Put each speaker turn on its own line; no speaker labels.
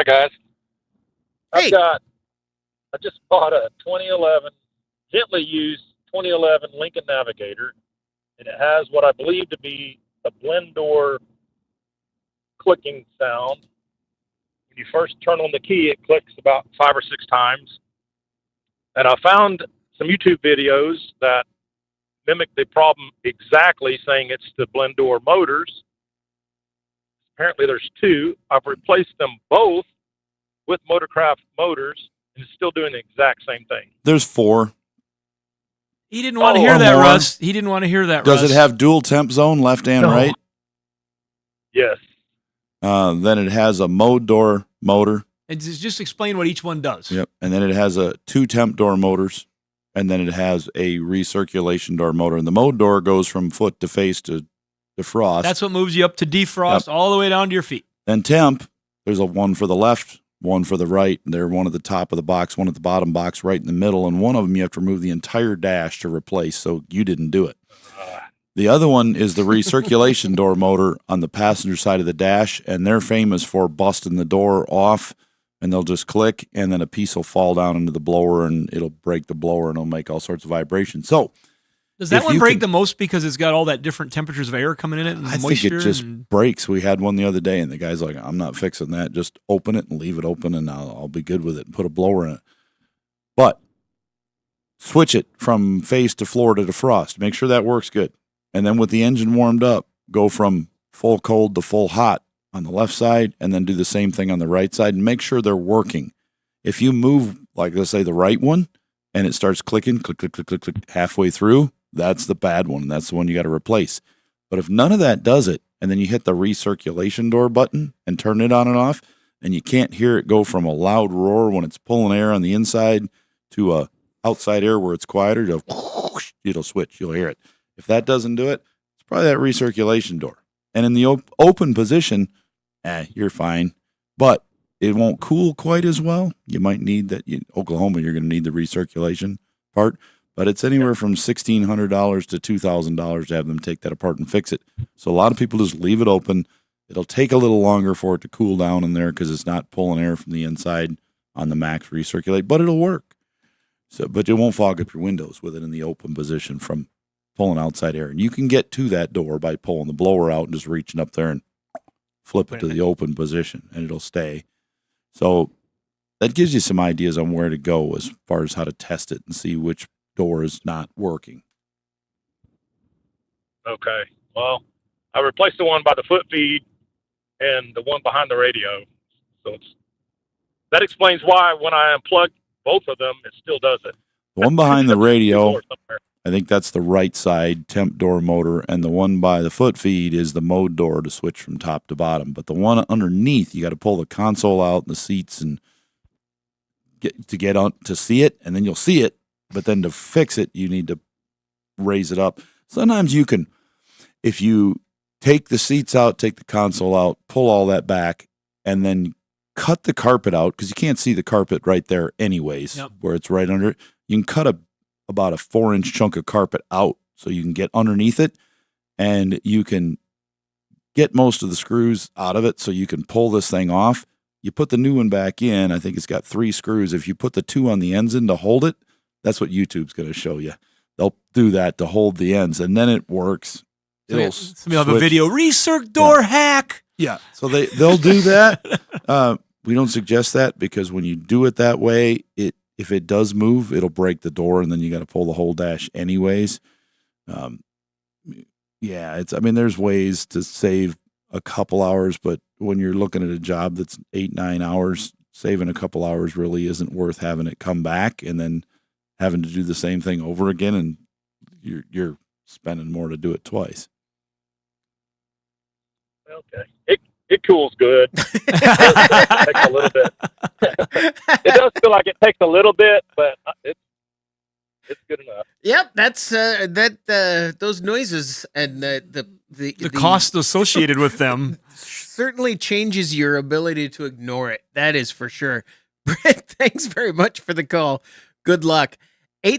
guys.
Hey.
I just bought a 2011, gently used 2011 Lincoln Navigator, and it has what I believe to be a blend door clicking sound. When you first turn on the key, it clicks about 5 or 6 times. And I found some YouTube videos that mimic the problem exactly, saying it's the blend door motors. Apparently there's 2. I've replaced them both with Motorcraft motors, and it's still doing the exact same thing.
There's 4.
He didn't want to hear that, Russ. He didn't want to hear that,
Does
Russ.
it have dual temp zone, left and right?
Yes.
Then it has a mode door motor.
And just explain what each one does.
Yep. And then it has 2 temp door motors. And then it has a recirculation door motor. And the mode door goes from foot to face to defrost.
That's what moves you up to defrost all the way down to your feet.
Then temp, there's a one for the left, one for the right. And they're one at the top of the box, one at the bottom box, right in the middle. And one of them you have to remove the entire dash to replace. So you didn't do it. The other one is the recirculation door motor on the passenger side of the dash. And they're famous for busting the door off. And they'll just click, and then a piece will fall down into the blower, and it'll break the blower, and it'll make all sorts of vibrations. So,
does that one break the most because it's got all that different temperatures of air coming in it and
I
moisture?
think it just breaks. We had one the other day, and the guy's like, I'm not fixing that. Just open it and leave it open, and I'll be good with it, and put a blower in it. But switch it from face to floor to defrost. Make sure that works good. And then with the engine warmed up, go from full cold to full hot on the left side, and then do the same thing on the right side, and make sure they're working. If you move, like let's say the right one, and it starts clicking, click, click, click, click, click, halfway through, that's the bad one, and that's the one you got to replace. But if none of that does it, and then you hit the recirculation door button and turn it on and off, and you can't hear it go from a loud roar when it's pulling air on the inside to a outside air where it's quieter, it'll switch, you'll hear it. If that doesn't do it, it's probably that recirculation door. And in the open position, you're fine, but it won't cool quite as well. You might need that. Oklahoma, you're going to need the recirculation part, but it's anywhere from $1,600 to $2,000 to have them take that apart and fix it. So a lot of people just leave it open. It'll take a little longer for it to cool down in there because it's not pulling air from the inside on the max recirculate, but it'll work. So, but it won't fog up your windows with it in the open position from pulling outside air. And you can get to that door by pulling the blower out and just reaching up there and flip it to the open position, and it'll stay. So that gives you some ideas on where to go as far as how to test it and see which door is not working.
Okay. Well, I replaced the one by the foot feed and the one behind the radio. So that explains why when I unplug both of them, it still does it.
The one behind the radio, I think that's the right side temp door motor, and the one by the foot feed is the mode door to switch from top to bottom. But the one underneath, you got to pull the console out and the seats and get on to see it, and then you'll see it. But then to fix it, you need to raise it up. Sometimes you can, if you take the seats out, take the console out, pull all that back, and then cut the carpet out because you can't see the carpet right there anyways, where it's right under it. You can cut about a 4-inch chunk of carpet out so you can get underneath it, and you can get most of the screws out of it so you can pull this thing off. You put the new one back in. I think it's got 3 screws. If you put the 2 on the ends in to hold it, that's what YouTube's going to show you. They'll do that to hold the ends, and then it works.
Somebody will have a video, recirc door hack.
Yeah, so they'll do that. We don't suggest that because when you do it that way, if it does move, it'll break the door, and then you got to pull the whole dash anyways. There's ways to save a couple hours, but when you're looking at a job that's 8-9 hours, saving a couple hours really isn't worth having it come back and then having to do the same thing over again, and you're spending more to do it twice.
Okay. It cools good. It does take a little bit. It does feel like it takes a little bit, but it's good enough.
Yep, that's those noises and the cost associated with them certainly changes your ability to ignore it. That is for sure. Brett, thanks very much for the call. Good luck.